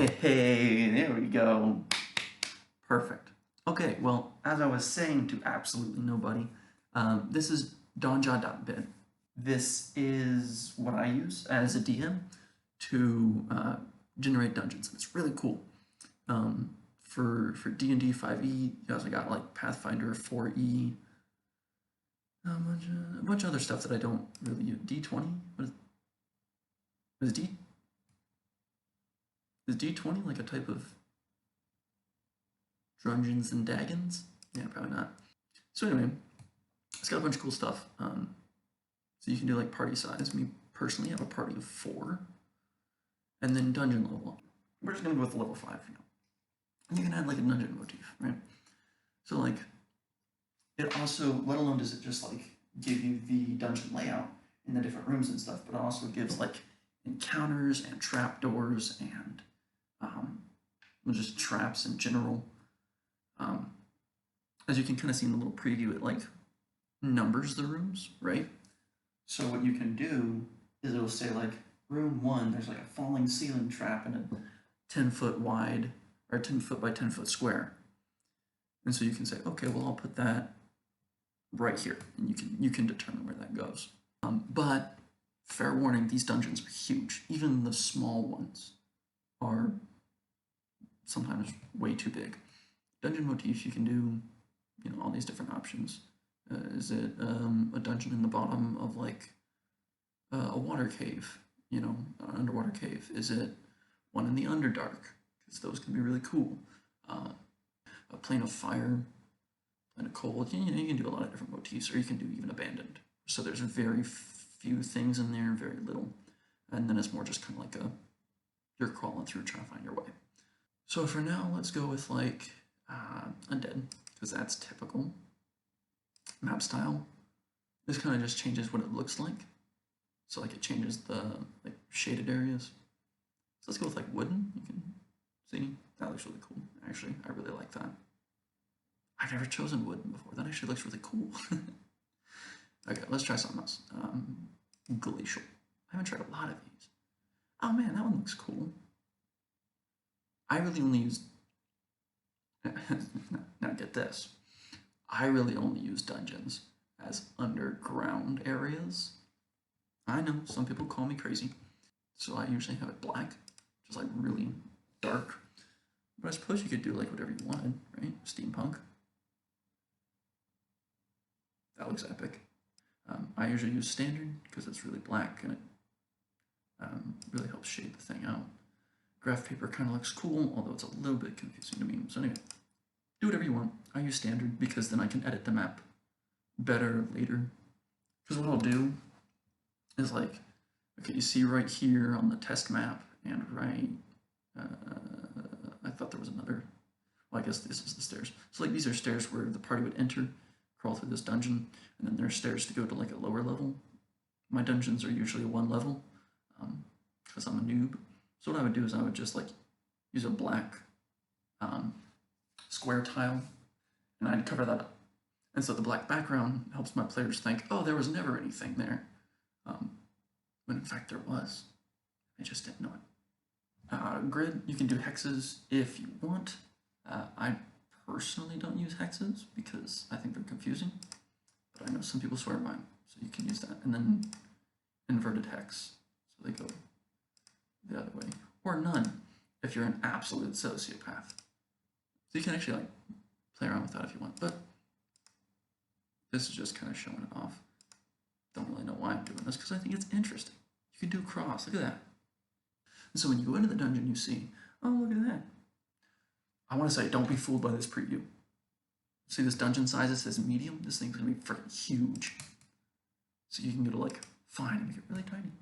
Hey, there we go. Perfect. Okay, well, as I was saying to absolutely nobody, this is Donjon.bit. This is what I use as a DM to generate dungeons. It's really cool. For D&D 5e, you also got like Pathfinder 4e, a bunch of other stuff that I don't really use. D20? What is D? Is D20 like a type of Drungeons and Dragons? Yeah, probably not. So anyway, it's got a bunch of cool stuff. So you can do like party size. Me personally have a party of 4. And then dungeon level. We're just gonna go with level 5 for now. And you can add like a dungeon motif, right? So like, it also, let alone does it just like give you the dungeon layout in the different rooms and stuff, but it also gives like encounters and trapdoors and just traps in general. As you can kind of see in the little preview, it like numbers the rooms, right? So what you can do is it'll say like room 1, there's like a falling ceiling trap in a 10-foot wide or 10-foot by 10-foot square. And so you can say, okay, well, I'll put that right here, and you can determine where that goes. But fair warning, these dungeons are huge. Even the small ones are sometimes way too big. Dungeon motifs, you can do, all these different options. Is it a dungeon in the bottom of like a water cave, an underwater cave? Is it one in the Underdark? Because those can be really cool. A plane of fire, plane of cold. You can do a lot of different motifs, or you can do even abandoned. So there's very few things in there, very little, and then it's more just kind of like you're crawling through trying to find your way. So for now, let's go with like undead, because that's typical. Map style. This kind of just changes what it looks like. So like it changes the like shaded areas. So let's go with like wooden. You can see that looks really cool. Actually, I really like that. I've never chosen wooden before. That actually looks really cool. Okay, let's try something else. Glacial. I haven't tried a lot of these. Oh man, that one looks cool. I really only use. Now get this. I really only use dungeons as underground areas. I know, some people call me crazy. So I usually have it black, just like really dark. But I suppose you could do like whatever you wanted, right? Steampunk. That looks epic. I usually use standard because it's really black and it really helps shade the thing out. Graph paper kind of looks cool, although it's a little bit confusing to me. So anyway, do whatever you want. I use standard because then I can edit the map better later. Because what I'll do is like, okay, you see right here on the test map and right, I thought there was another, well, I guess this is the stairs. So like these are stairs where the party would enter, crawl through this dungeon, and then there's stairs to go to like a lower level. My dungeons are usually 1 level because I'm a noob. So what I would do is I would just like use a black square tile and I'd cover that up. And so the black background helps my players think, oh, there was never anything there. When in fact there was. I just didn't know it. Grid, you can do hexes if you want. I personally don't use hexes because I think they're confusing, but I know some people swear by them, so you can use that. And then inverted hex, so they go the other way, or none if you're an absolute sociopath. So you can actually like play around with that if you want, but this is just kind of showing it off. Don't really know why I'm doing this because I think it's interesting. You can do cross, look at that. And so when you go into the dungeon, you see, oh, look at that. I want to say, don't be fooled by this preview. See this dungeon size, it says medium? This thing's gonna be freaking huge. So you can go to like, fine, and make it really tiny.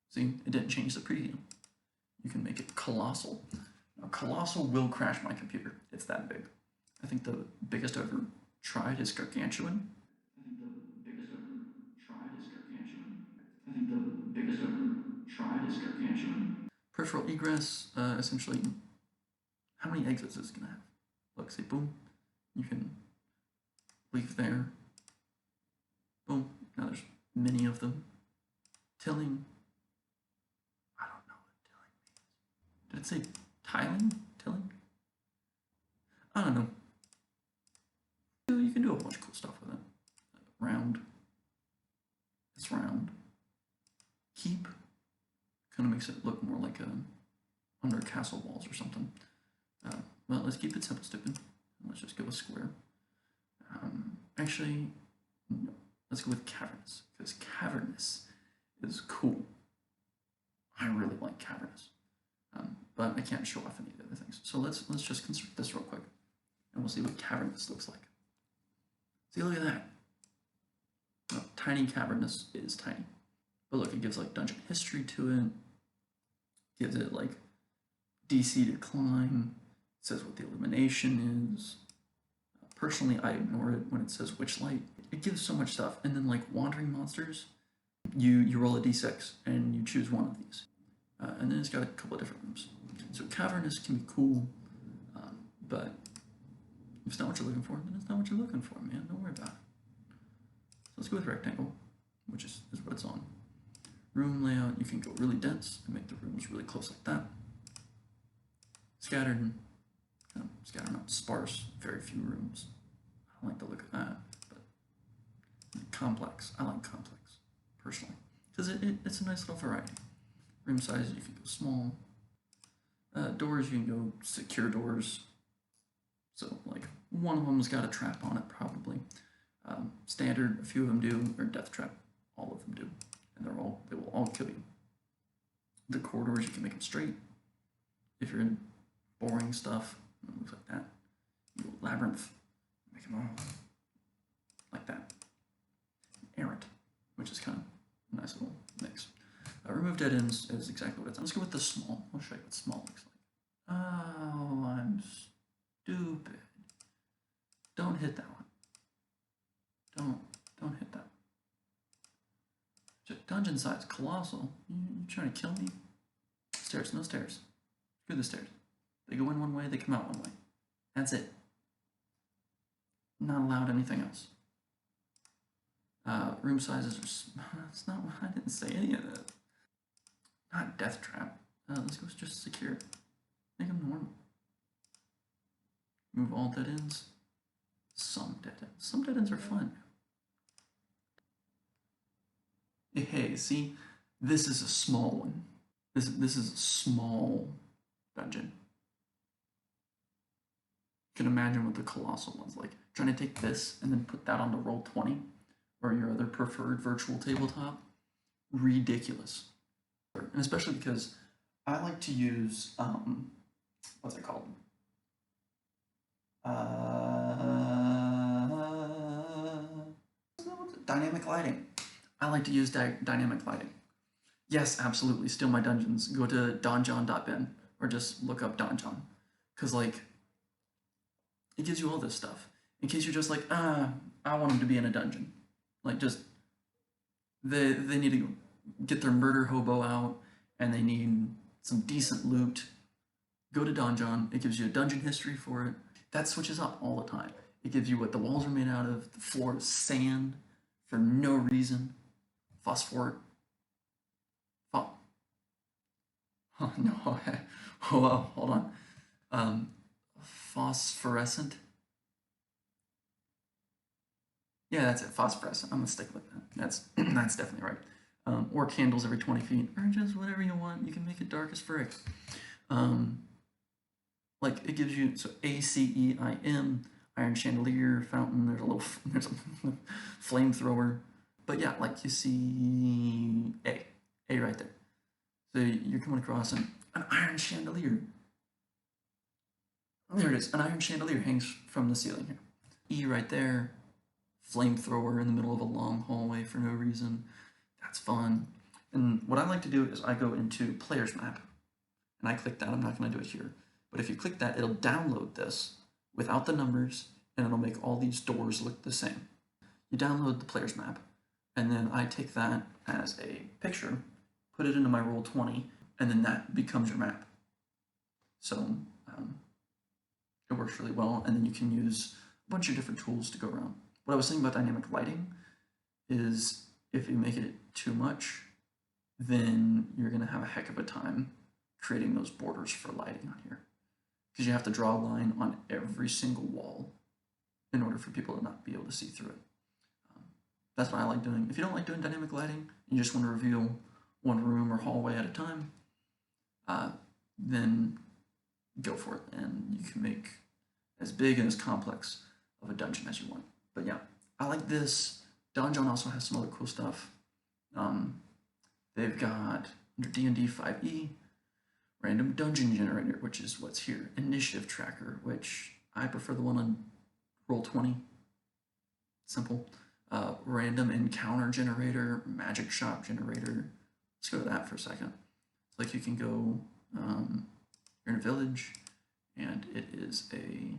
See, it didn't change the preview. You can make it colossal. Now, colossal will crash my computer. It's that big. I think the biggest I've ever tried is gargantuan. Peripheral egress, essentially, how many exits is it gonna have? Look, say boom, you can leave there. Boom, now there's many of them. Tilling, I don't know what tilling means. Did it say tilling? I don't know. You can do a bunch of cool stuff with it. Round. It's round. Keep. Kind of makes it look more like under castle walls or something. Well, let's keep it simple, stupid. Let's just go with square. Actually, no. Let's go with cavernous, because cavernous is cool. I really like cavernous, but I can't show off any of the other things. So let's just construct this real quick, and we'll see what cavernous looks like. See, look at that. Well, tiny cavernous is tiny, but look, it gives like dungeon history to it. Gives it like DC to climb. It says what the illumination is. Personally, I ignore it when it says witchlight. It gives so much stuff. And then like wandering monsters, you roll a d6 and you choose one of these. And then it's got a couple of different rooms. So cavernous can be cool, but if it's not what you're looking for, then it's not what you're looking for, man. Don't worry about it. So let's go with rectangle, which is what it's on. Room layout, you can go really dense and make the rooms really close like that. Scattered, scattered, not sparse, very few rooms. I don't like the look of that, but complex. I like complex, personally, because it's a nice little variety. Room size, you can go small. Doors, you can go secure doors. So, like, one of them's got a trap on it, probably. Standard, a few of them do, or death trap, all of them do. And they will all kill you. The corridors, you can make them straight. If you're in boring stuff, it looks like that. You go labyrinth, make them all like that. Errant, which is kind of a nice little mix. Remove dead ends is exactly what it's on. Let's go with the small. I'll show you what small looks like. Oh, I'm stupid. Don't hit that one. Don't hit that one. Dungeon size, colossal. You trying to kill me? Stairs, no stairs. Screw the stairs. They go in one way, they come out one way. That's it. Not allowed anything else. Room sizes are... That's not what I didn't say any of that. Not death trap. Let's go just secure. Make them normal. Move all dead ends. Some dead ends. Some dead ends are fun. Hey, see? This is a small one. This is a small dungeon. You can imagine what the colossal one's like. Trying to take this and then put that on the Roll20 or your other preferred virtual tabletop. Ridiculous. And especially because I like to use, what's it called? Dynamic lighting. I like to use dynamic lighting. Yes, absolutely. Steal my dungeons. Go to donjon.bin or just look up Donjon. Because, like, it gives you all this stuff. In case you're just like, I want them to be in a dungeon. Like, just, they need to get their murder hobo out and they need some decent loot. Go to Donjon. It gives you a dungeon history for it. That switches up all the time. It gives you what the walls are made out of. The floor is sand for no reason. Phosphoric. Oh no. Oh, hold on. Phosphorescent. Yeah, that's it. Phosphorescent. I'm gonna stick with that. That's definitely right. Or candles every 20 feet, or just whatever you want. You can make it dark as frick. Like it gives you ACEIM, iron chandelier, fountain. There's a flamethrower. But yeah, like you see A right there. So you're coming across an iron chandelier. There it is. An iron chandelier hangs from the ceiling here. E right there. Flamethrower in the middle of a long hallway for no reason. That's fun. And what I like to do is I go into player's map and I click that. I'm not going to do it here. But if you click that, it'll download this without the numbers and it'll make all these doors look the same. You download the player's map and then I take that as a picture, put it into my Roll20, and then that becomes your map. So it works really well, and then you can use a bunch of different tools to go around. What I was saying about dynamic lighting is if you make it too much, then you're going to have a heck of a time creating those borders for lighting on here. Because you have to draw a line on every single wall in order for people to not be able to see through it. That's what I like doing. If you don't like doing dynamic lighting, you just want to reveal one room or hallway at a time, then go for it, and you can make as big and as complex of a dungeon as you want. But yeah, I like this. Donjon also has some other cool stuff. They've got under D&D 5e, random dungeon generator, which is what's here. Initiative tracker, which I prefer the one on Roll20. Simple. Random encounter generator, magic shop generator. Let's go to that for a second. Like you can go, you're in a village, and it is a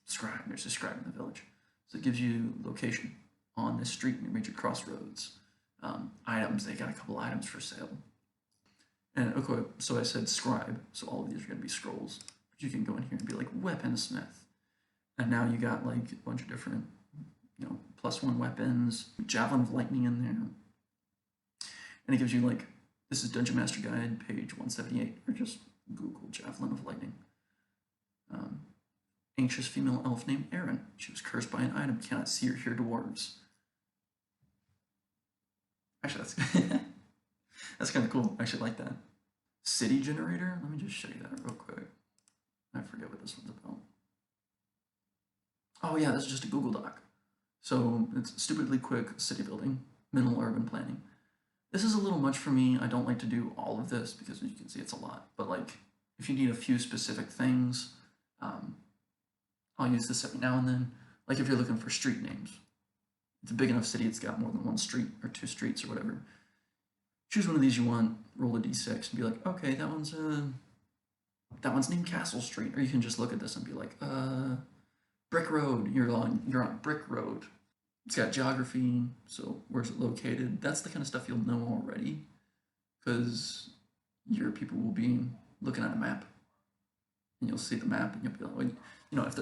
scribe. There's a scribe in the village. So it gives you location on this street near major crossroads. Items, they got a couple items for sale. And okay, so I said scribe, so all of these are going to be scrolls. But you can go in here and be like weaponsmith. And now you got like a bunch of different, +1 weapons, javelin of lightning in there. And it gives you like, this is Dungeon Master Guide, page 178, or just Google javelin of lightning. Anxious female elf named Erin. She was cursed by an item, cannot see or hear dwarves. Actually, that's kind of cool. I actually like that. City generator. Let me just show you that real quick. I forget what this one's about. Oh yeah, this is just a Google Doc. So it's stupidly quick city building, minimal urban planning. This is a little much for me. I don't like to do all of this because as you can see it's a lot. But like, if you need a few specific things, I'll use this every now and then. Like if you're looking for street names. It's a big enough city, it's got more than one street or 2 streets or whatever. Choose one of these you want, roll a d6 and be like, okay, that one's named Castle Street. Or you can just look at this and be like, Brick Road, you're on Brick Road. It's got geography, so where's it located? That's the kind of stuff you'll know already, because your people will be looking at a map, and you'll see the map, and you'll be like,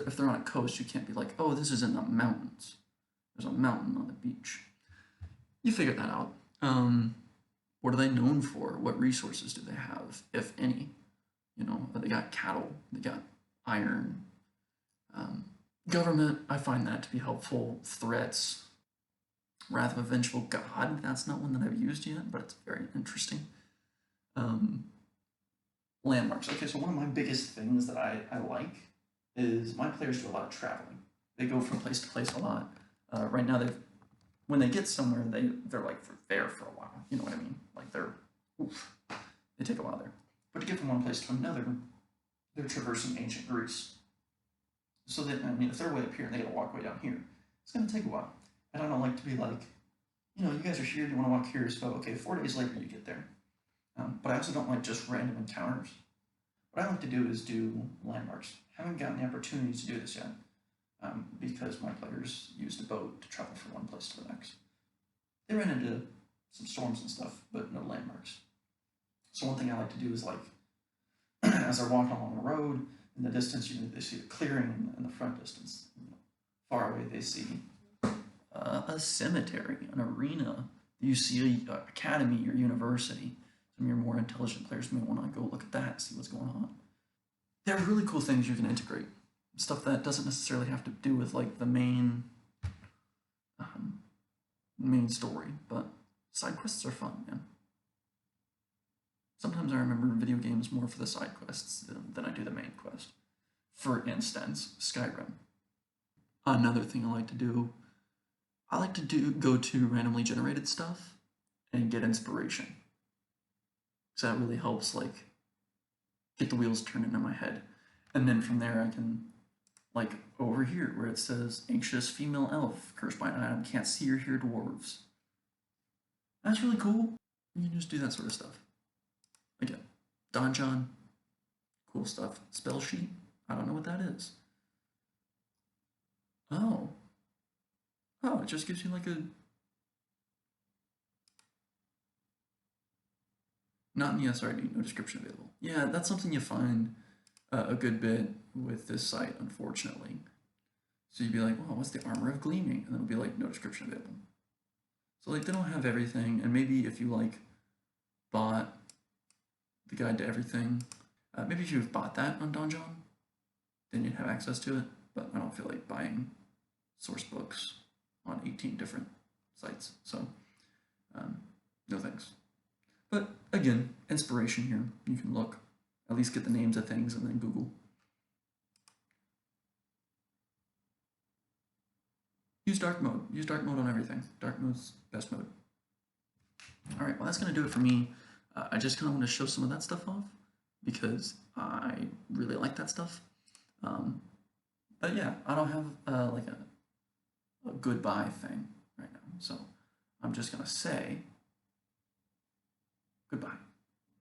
if they're on a coast, you can't be like, oh, this is in the mountains. There's a mountain on the beach. You figure that out. What are they known for? What resources do they have, if any? They got cattle, they got iron. Government, I find that to be helpful. Threats. Wrath of a Vengeful God, that's not one that I've used yet, but it's very interesting. Landmarks. Okay, so one of my biggest things that I like is my players do a lot of traveling. They go from place to place a lot. Right now, when they get somewhere, they're like there for a while. You know what I mean? Like they take a while there. But to get from one place to another, they're traversing ancient Greece. So that, if they're way up here and they gotta walk way down here, it's gonna take a while. And I don't like to be like, you guys are here, you wanna walk here, so okay, 4 days later you get there. But I also don't like just random encounters. What I like to do is do landmarks. Haven't gotten the opportunity to do this yet, because my players used a boat to travel from one place to the next. They ran into some storms and stuff, but no landmarks. So one thing I like to do is like, as they're walking along the road, in the distance, they see a clearing in the front distance. Far away, they see a cemetery, an arena. You see an academy or university. Some of your more intelligent players may want to go look at that, see what's going on. There are really cool things you can integrate. Stuff that doesn't necessarily have to do with like the main story, but side quests are fun, man. Sometimes I remember video games more for the side quests than I do the main quest. For instance, Skyrim. Another thing I like to do, go to randomly generated stuff and get inspiration. So that really helps like get the wheels turning in my head. And then from there I can, like over here where it says anxious female elf, cursed by an item, can't see or hear dwarves. That's really cool. You can just do that sort of stuff. Again, Donjon, cool stuff. Spell sheet, I don't know what that is. Oh, it just gives you like not in the SRD, no description available. Yeah, that's something you find a good bit with this site, unfortunately. So you'd be like, well, what's the armor of gleaming? And then it'll be like, no description available. So like, they don't have everything, and maybe if you like bought the guide to everything. Maybe if you've bought that on Donjon, then you'd have access to it, but I don't feel like buying source books on 18 different sites, so no thanks. But again, inspiration here. You can look, at least get the names of things and then Google. Use dark mode. Use dark mode on everything. Dark mode's best mode. All right, well, that's going to do it for me. I just kind of want to show some of that stuff off because I really like that stuff. But yeah, I don't have like a goodbye thing right now. So I'm just going to say goodbye.